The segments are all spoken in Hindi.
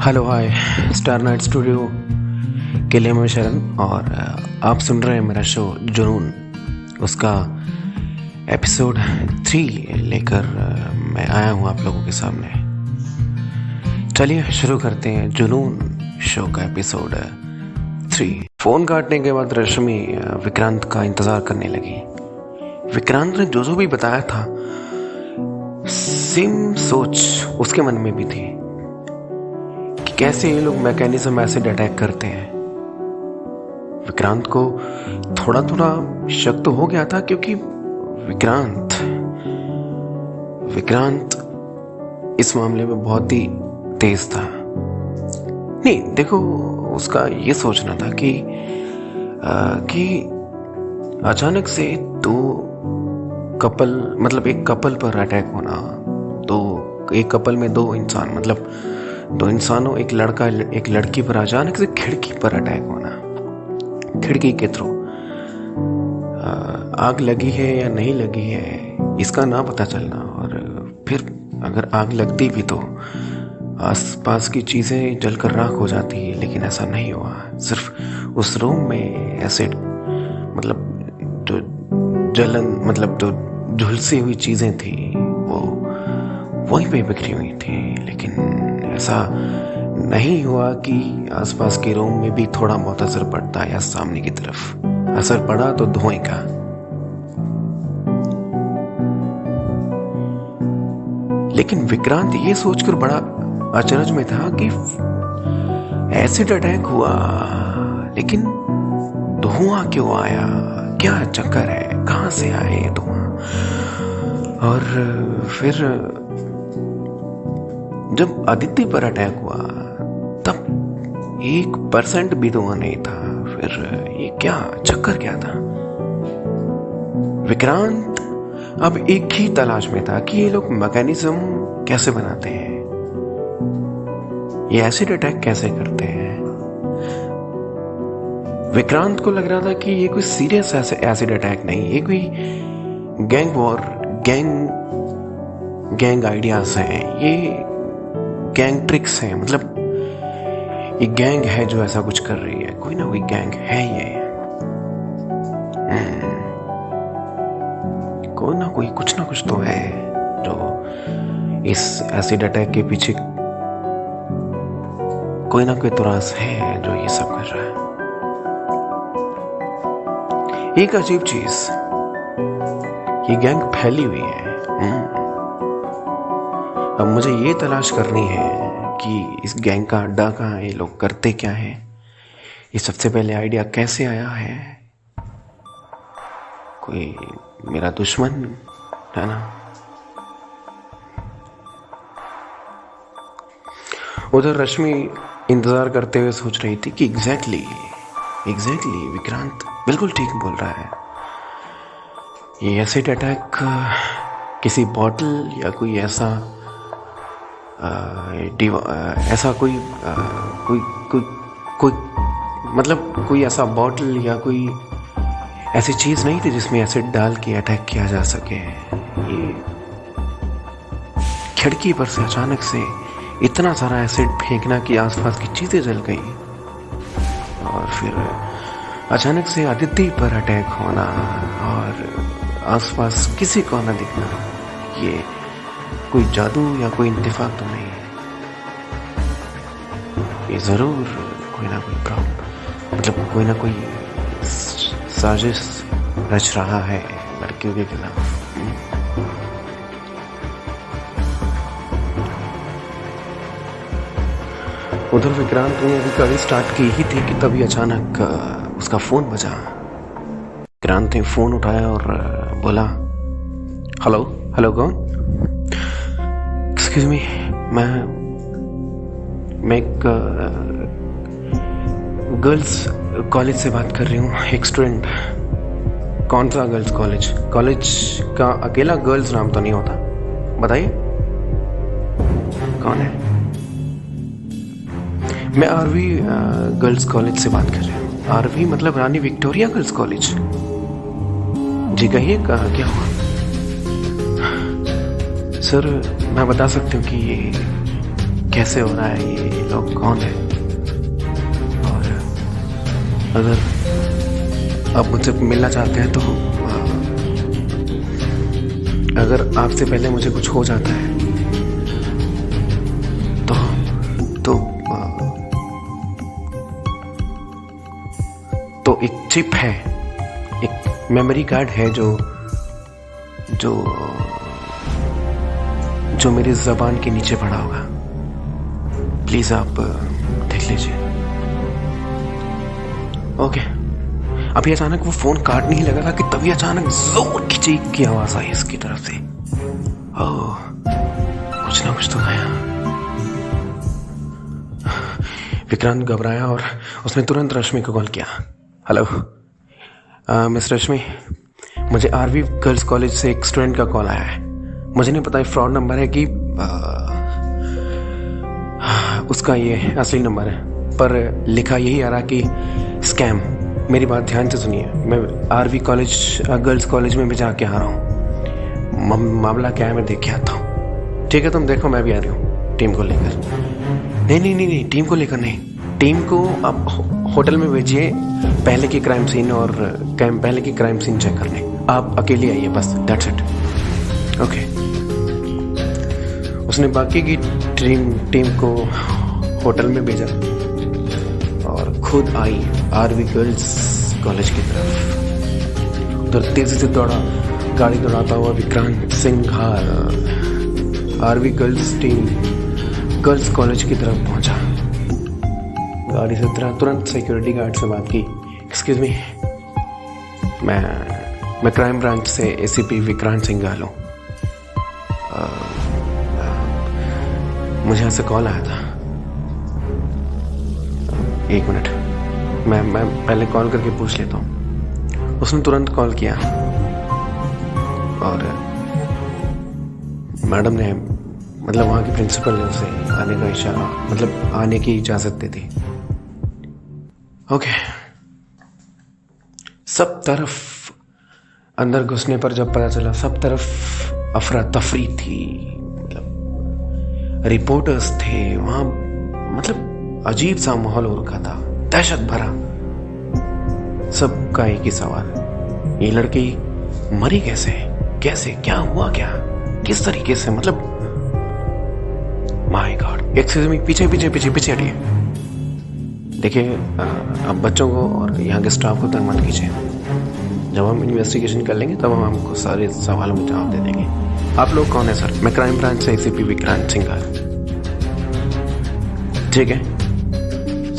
Hello hi star night studio के लिए मैं शरण और आप सुन रहे हैं मेरा शो जुनून। उसका एपिसोड 3 लेकर मैं आया हूँ आप लोगों के सामने। चलिए शुरू करते हैं जुनून शो का एपिसोड 3। फ़ोन काटने के बाद रश्मि विक्रांत का इंतज़ार करने लगी। विक्रांत ने जो भी बताया था सेम सोच उसके मन में भी थी कि कैसे ये लोग मैकेनिज्म एसिड अटैक करते हैं। विक्रांत को थोड़ा थोड़ा शक तो हो गया था क्योंकि विक्रांत इस मामले में बहुत ही तेज था। नहीं देखो, उसका ये सोचना था कि अचानक से एक कपल पर अटैक होना, तो एक कपल में दो इंसानों एक लड़का एक लड़की पर अचानक से खिड़की पर अटैक होना, खिड़की के थ्रू आग लगी है या नहीं लगी है इसका ना पता चलना, और फिर अगर आग लगती भी तो आसपास की चीज़ें जलकर राख हो जाती है, लेकिन ऐसा नहीं हुआ। सिर्फ उस रूम में एसिड जो झुलसी हुई चीज़ें थी वो वहीं पे बिखरी हुई थी, लेकिन ऐसा नहीं हुआ कि आसपास के रूम में भी थोड़ा बहुत असर पड़ता या सामने की तरफ असर पड़ा तो धुएं का। लेकिन विक्रांत ये सोचकर बड़ा अचरज में था कि एसिड अटैक हुआ लेकिन धुआं क्यों आया, क्या चक्कर है, कहां से आए धुआं। और फिर जब अदिति पर अटैक हुआ तब 1% भी धुआं नहीं था। फिर ये क्या चक्कर क्या था। विक्रांत अब एक ही तलाश में था कि ये लोग मैकेनिज्म कैसे बनाते हैं, ये एसिड अटैक कैसे करते हैं। विक्रांत को लग रहा था कि ये कोई सीरियस एसिड अटैक नहीं, ये कोई गैंग आइडियाज हैं, ये गैंग ट्रिक्स हैं। ये गैंग है जो ऐसा कुछ कर रही है, कोई ना कोई गैंग है ये। कोई ना कोई कुछ ना कुछ तो है जो इस एसिड अटैक के पीछे कोई ना कोई तुरास है जो ये सब कर रहा है। एक अजीब चीज, ये गैंग फैली हुई है। अब मुझे ये तलाश करनी है कि इस गैंग का अड्डा कहाँ है, ये लोग करते क्या है, ये सबसे पहले आइडिया कैसे आया है। कोई मेरा दुश्मन है ना। उधर रश्मि इंतजार करते हुए सोच रही थी कि एग्जैक्टली विक्रांत बिल्कुल ठीक बोल रहा है। ये एसिड अटैक किसी बॉटल या कोई कोई ऐसा बॉटल या कोई ऐसी चीज नहीं थी जिसमें एसिड डाल के अटैक किया जा सके। ये खिड़की पर से अचानक से इतना सारा एसिड फेंकना कि आसपास की चीजें जल गई, और फिर अचानक से अदिति पर अटैक होना और आसपास किसी को न दिखना, ये कोई जादू या कोई इंतफाक तो नहीं है। ये जरूर कोई ना कोई प्रॉब्लम, कोई ना कोई साजिश रच रहा है लड़कियों के खिलाफ। उधर विक्रांत ने अभी गाड़ी स्टार्ट की ही थी कि तभी अचानक उसका फोन बजा। विक्रांत ने फोन उठाया और बोला, हेलो कौन? एक्सक्यूज मी, मैं एक गर्ल्स कॉलेज से बात कर रही हूँ, एक स्टूडेंट। कौन सा गर्ल्स कॉलेज? कॉलेज का अकेला गर्ल्स नाम तो नहीं होता, बताइए कौन है? मैं आरवी गर्ल्स कॉलेज से बात कर रही हूँ। आरवी मतलब रानी विक्टोरिया गर्ल्स कॉलेज? जी कहिए, क्या हुआ? सर मैं बता सकती हूँ कि ये कैसे हो रहा है, ये लोग कौन है, और अगर आप मुझसे मिलना चाहते हैं तो अगर आपसे पहले मुझे कुछ हो जाता है तो एक चिप है, एक मेमोरी कार्ड है जो मेरी ज़बान के नीचे पड़ा होगा। प्लीज़ आप देख लीजिए। ओके। अभी अचानक वो फ़ोन काटने ही लगा था कि तभी अचानक जोर की चीख की आवाज़ आई इसकी तरफ से। ओह, कुछ ना कुछ तो आया। विक्रांत घबराया और उसने तुरंत रश्मि को कॉल किया। हेलो मिस रश्मि, मुझे आरवी गर्ल्स कॉलेज से एक स्टूडेंट का कॉल आया है। मुझे नहीं पता फ्रॉड नंबर है कि उसका ये असली नंबर है, पर लिखा यही आ रहा कि स्कैम। मेरी बात ध्यान से सुनिए, मैं आरवी कॉलेज गर्ल्स कॉलेज में भी जाके आ रहा हूँ। मामला क्या है मैं देख के आता हूँ। ठीक है, तुम देखो, मैं भी आ रही हूँ टीम को लेकर। नहीं, टीम को लेकर नहीं, टीम को आप होटल में भेजिए पहले की क्राइम सीन चेक करने। आप अकेले आइए बस, दैट्स इट। ओके। उसने बाकी की टीम को होटल में भेजा और खुद आई आरवी गर्ल्स कॉलेज की तरफ। उधर तेजी से गाड़ी दौड़ाता हुआ Vikrant Singhar RV girls college की तरफ पहुंचा। गाड़ी से तुरंत सिक्योरिटी गार्ड से बात की। एक्सक्यूज मी, मैं क्राइम ब्रांच से एसीपी विक्रांत सिंघार हूँ। मुझे यहाँ से कॉल आया था। एक मिनट, मैं पहले कॉल करके पूछ लेता हूँ। उसने तुरंत कॉल किया और मैडम ने वहाँ की प्रिंसिपल ने उसे आने का इशारा आने की इजाज़त दे दी। ओके। सब तरफ अंदर घुसने पर जब पता चला, सब तरफ अफरा तफरी थी। रिपोर्टर्स थे वहाँ, अजीब सा माहौल हो रखा था, दहशत भरा। सबका एक ही सवाल, ये लड़की मरी कैसे, क्या हुआ, किस तरीके से, माय गॉड। एक्सक्यूज मी, पीछे हटिए। देखिए, अब बच्चों को और यहाँ के स्टाफ को तंग मत कीजिए। जब हम इन्वेस्टिगेशन कर लेंगे तब हम आपको सारे सवालों में जवाब दे देंगे। आप लोग कौन है सर? मैं क्राइम ब्रांच से एसीपी विक्रांत सिंघार। ठीक है,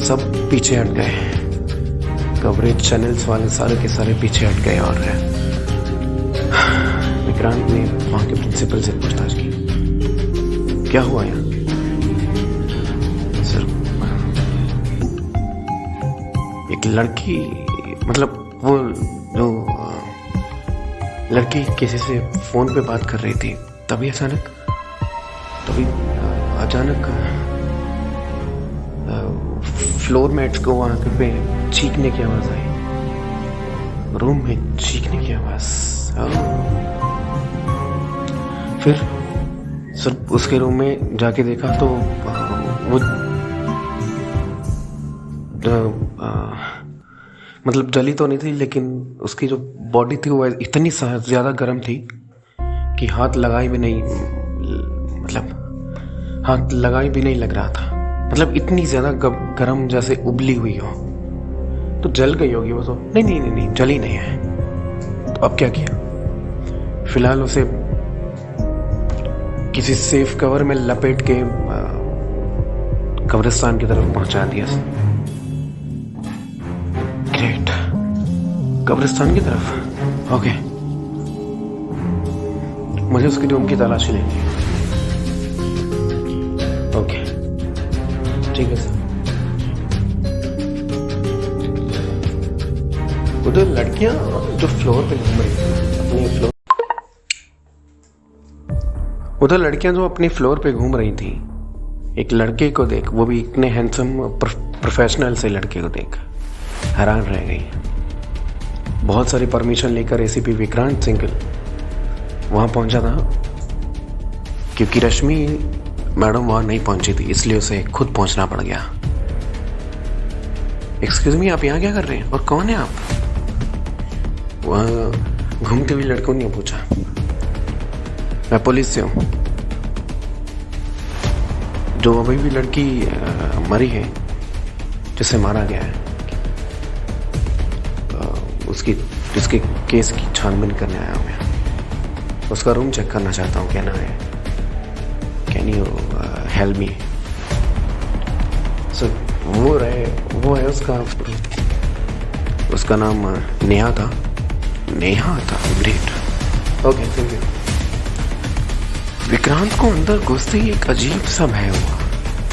सब पीछे हट गए। कवरेज चैनल्स वाले सारे के सारे पीछे हट गए और विक्रांत ने वहाँ के प्रिंसिपल से पूछताछ की। क्या हुआ यहाँ? सर, एक लड़की, वो जो लड़की किसी से फोन पे बात कर रही थी, तभी अचानक फ्लोर मैट्स को वहां पे चीखने की आवाज आई। रूम में चीखने की आवाज। फिर सिर्फ उसके रूम में जाके देखा तो वो जली तो नहीं थी, लेकिन उसकी जो बॉडी थी वो इतनी ज़्यादा गर्म थी कि हाथ लगाई भी नहीं लग रहा था। इतनी ज़्यादा गर्म, जैसे उबली हुई हो। तो जल गई होगी वो तो। नहीं, जली नहीं है। तो अब क्या किया? फिलहाल उसे किसी सेफ कवर में लपेट के कब्रिस्तान की तरफ पहुंचा दिया। ग्रेट, कब्रिस्तान की तरफ। ओके, मुझे उसके रूम की तलाशी लेनी है। ओके, ठीक है सर। उधर लड़कियां जो फ्लोर पे घूम रही थी, अपनी फ्लोर पे घूम रही थी, एक लड़के को देख, वो भी इतने हैंडसम प्रोफेशनल से लड़के को देख हैरान रह गई। बहुत सारी परमिशन लेकर एसीपी विक्रांत सिंह वहां पहुंचा था, क्योंकि रश्मि मैडम वहाँ नहीं पहुंची थी, इसलिए उसे खुद पहुंचना पड़ गया। एक्सक्यूज मी, आप यहाँ क्या कर रहे हैं और कौन है आप? वहाँ घूमते हुए लड़कों ने पूछा। मैं पुलिस से हूँ। जो अभी भी लड़की मरी है, जिसे मारा गया है, उसके केस की छानबीन करने आया हूँ मैं। उसका रूम चेक करना चाहता हूँ, कहना है। Can you help me? Sir वो है उसका नाम नेहा था। Great, okay, thank you. Vikrant को अंदर घुसते ही एक अजीब सा भय हुआ।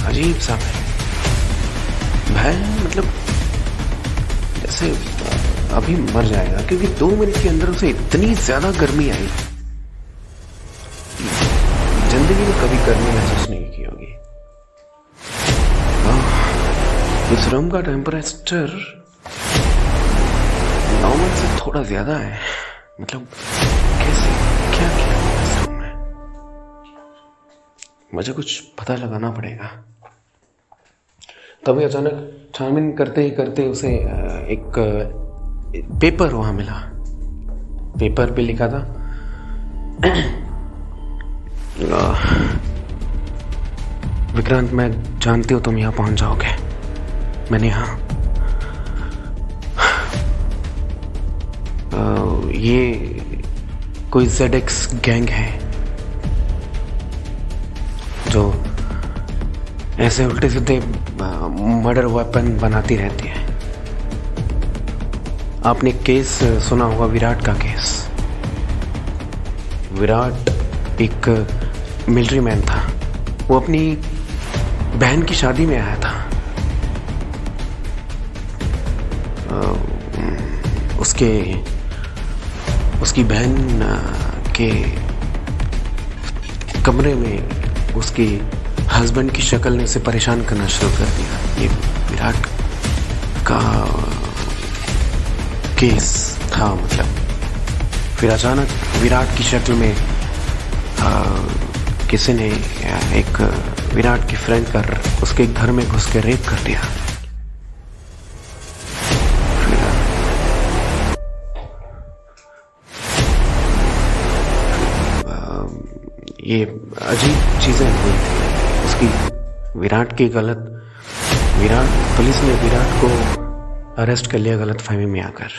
अजीब सा भय मतलब जैसे अभी मर जाएगा, क्योंकि 2 मिनट के अंदर उसे इतनी ज्यादा गर्मी आई। जिंदगी में कभी गर्मी महसूस नहीं की होगी। इस रूम का टेम्परेचर नॉर्मल से थोड़ा ज्यादा है। मतलब कैसे, क्या किया इस रूम में? मुझे कुछ पता लगाना पड़ेगा। तभी अचानक छानबीन करते ही करते उसे एक पेपर वहां मिला। पेपर पे लिखा था विक्रांत, मैं जानती हूँ तुम यहाँ पहुंच जाओगे। मैंने यहाँ ये कोई ZX गैंग है जो ऐसे उल्टे सीधे मर्डर वेपन बनाती रहती है। आपने केस सुना होगा, विराट का केस। विराट एक मिलिट्री मैन था। वो अपनी बहन की शादी में आया था। उसकी बहन के कमरे में उसकी हस्बैंड की शक्ल ने उसे परेशान करना शुरू कर दिया। ये विराट का केस था। मतलब फिर अचानक विराट की शक्ल में किसी ने एक विराट की फ्रेंड कर उसके घर में घुस के रेप कर दिया। ये अजीब चीजें हुई थी उसकी। विराट पुलिस ने विराट को अरेस्ट कर लिया गलतफहमी में आकर।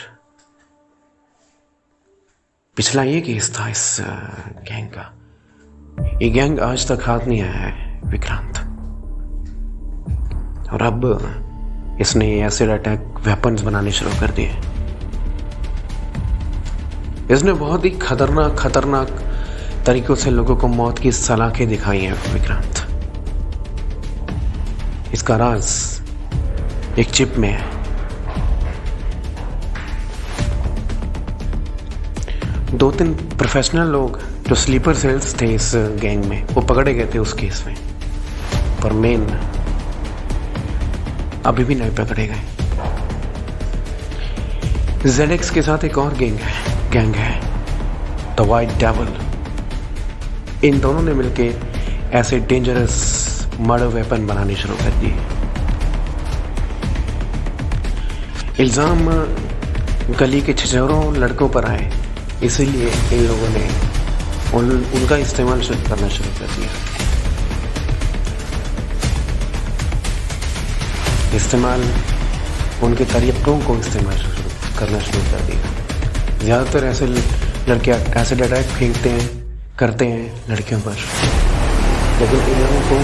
पिछला ये केस था इस गैंग का। ये गैंग आज तक हाथ नहीं आया है विक्रांत। और अब इसने एसिड अटैक वेपन्स बनाने शुरू कर दिए। इसने बहुत ही खतरनाक तरीकों से लोगों को मौत की सलाखें दिखाई हैं विक्रांत। इसका राज एक चिप में है। 2-3 प्रोफेशनल लोग जो स्लीपर सेल्स थे इस गैंग में, वो पकड़े गए थे उस केस में, पर मेन अभी भी नहीं पकड़े गए। ZX के साथ एक और गैंग है द वाइट डेविल। इन दोनों ने मिलके ऐसे डेंजरस मर्डर वेपन बनाने शुरू कर दिए। इल्जाम गली के छिछोरों लड़कों पर आए, इसीलिए इन लोगों ने उनका इस्तेमाल करना शुरू कर दिया। उनके तरीकों को इस्तेमाल करना शुरू कर दिया। ज़्यादातर ऐसे लड़के एसिड अटैक करते हैं लड़कियों पर, लेकिन इन लोगों को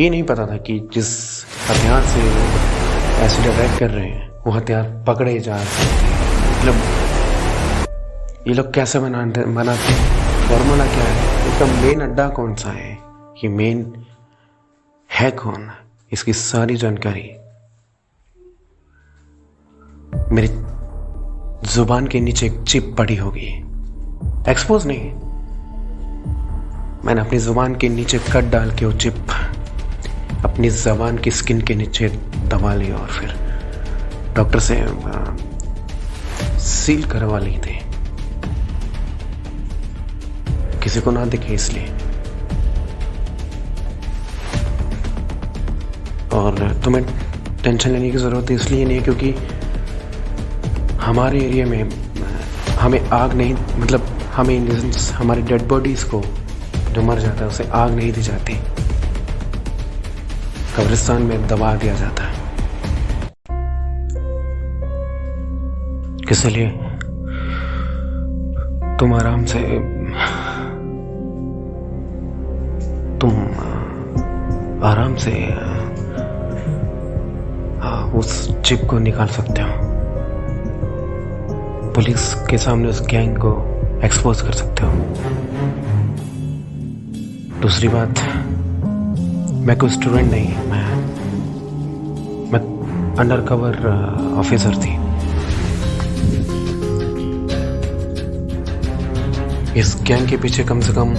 ये नहीं पता था कि जिस हथियार से एसिड अटैक कर रहे हैं वो हथियार पकड़े जा सकते हैं। मतलब ये लोग कैसे बनाते हैं, फॉर्मूला क्या है, इसका मेन अड्डा कौन सा है, ये मेन है कौन, इसकी सारी जानकारी मेरी जुबान के नीचे एक चिप पड़ी होगी। एक्सपोज नहीं, मैंने अपनी जुबान के नीचे कट डाल के वो चिप अपनी जबान की स्किन के नीचे दबा ली और फिर डॉक्टर से सील करवा ली थी, किसी को ना दिखे इसलिए। और तुम्हें टेंशन लेने की ज़रूरत इसलिए नहीं है क्योंकि हमारे एरिया में हमें आग नहीं, मतलब हमें इन द सेंस हमारी डेड बॉडीज़ को जो मर जाता है उसे आग नहीं दी जाती, कब्रिस्तान में दबा दिया जाता है। इसलिए तुम आराम से उस चिप को निकाल सकते हो, पुलिस के सामने उस गैंग को एक्सपोज कर सकते हो। दूसरी बात, मैं कोई स्टूडेंट नहीं, मैं अंडर कवर ऑफिसर थी। इस गैंग के पीछे कम से कम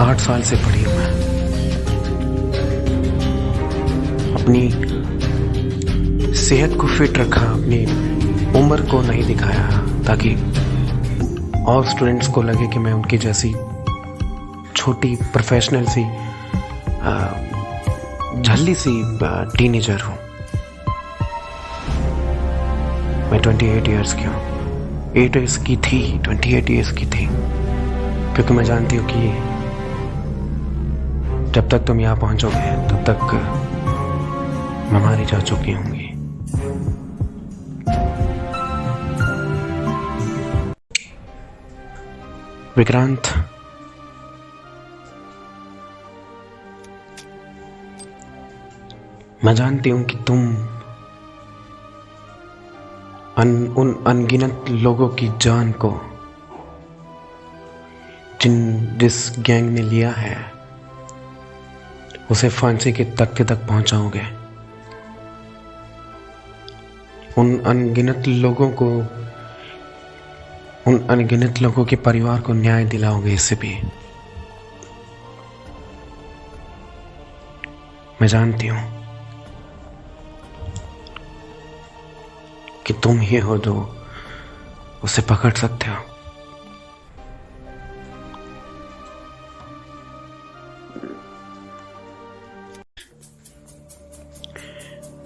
8 साल से पड़ी हूँ मैं। अपनी सेहत को फिट रखा, अपनी उम्र को नहीं दिखाया ताकि और स्टूडेंट्स को लगे कि मैं उनकी जैसी छोटी प्रोफेशनल सी झल्ली सी टीनेजर हूँ। मैं 28 इयर्स की हूँ, 8 इयर्स की थी, 28 इयर्स की थी, क्योंकि मैं जानती हूँ कि जब तक तुम यहाँ पहुँचोगे तब तक मैं मारी जा चुकी होंगी। विक्रांत, मैं जानती हूँ कि तुम उन अनगिनत लोगों की जान को जिस गैंग ने लिया है उसे फांसी के तख्ते तक पहुंचाओगे। उन अनगिनत लोगों के परिवार को न्याय दिलाओगे। इससे भी मैं जानती हूं कि तुम ही हो जो उसे पकड़ सकते हो।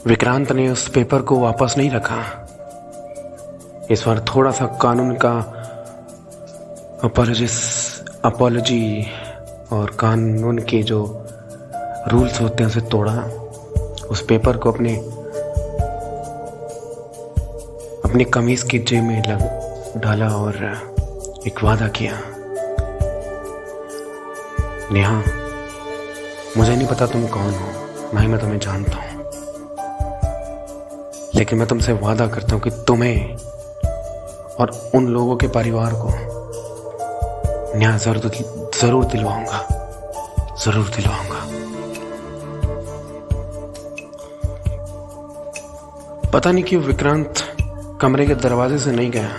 विक्रांत ने उस पेपर को वापस नहीं रखा। इस बार थोड़ा सा कानून का अपॉलजी और कानून के जो रूल्स होते हैं उसे तोड़ा। उस पेपर को अपनी कमीज की जेब में डाला और एक वादा किया। नेहा, मुझे नहीं पता तुम कौन हो, मैं तुम्हें जानता हूं, लेकिन मैं तुमसे वादा करता हूं कि तुम्हें और उन लोगों के परिवार को न्याय जरूर दिलवाऊंगा। पता नहीं क्यों विक्रांत कमरे के दरवाजे से नहीं गया,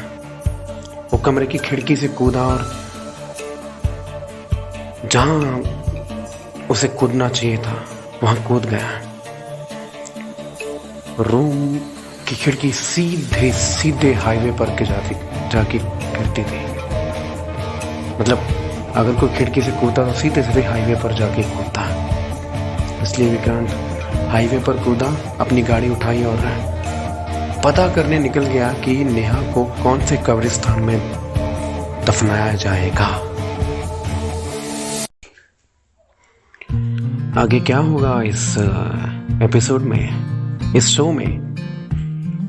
वो कमरे की खिड़की से कूदा और जहां उसे कूदना चाहिए था वहां कूद गया। रूम की खिड़की सीधे हाईवे पर के जाके गिरती थी। मतलब अगर कोई खिड़की से कूदता तो सीधे हाईवे पर जाके कूदता। इसलिए विक्रांत हाईवे पर कूदा, अपनी गाड़ी उठाई और पता करने निकल गया कि नेहा को कौन से कब्रिस्तान में दफनाया जाएगा। आगे क्या होगा इस एपिसोड में, इस शो में?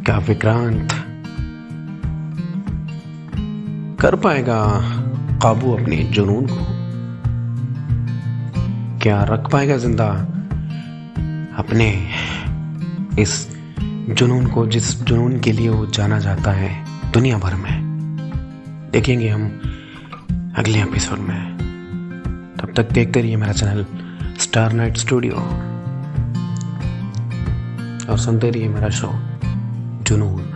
क्या विक्रांत कर पाएगा काबू अपने जुनून को? क्या रख पाएगा जिंदा अपने इस जुनून को, जिस जुनून के लिए वो जाना जाता है दुनिया भर में? देखेंगे हम अगले एपिसोड में। तब तक देखते रहिए मेरा चैनल स्टार नाइट स्टूडियो और सुनते रहिए मेरा शो जुनून।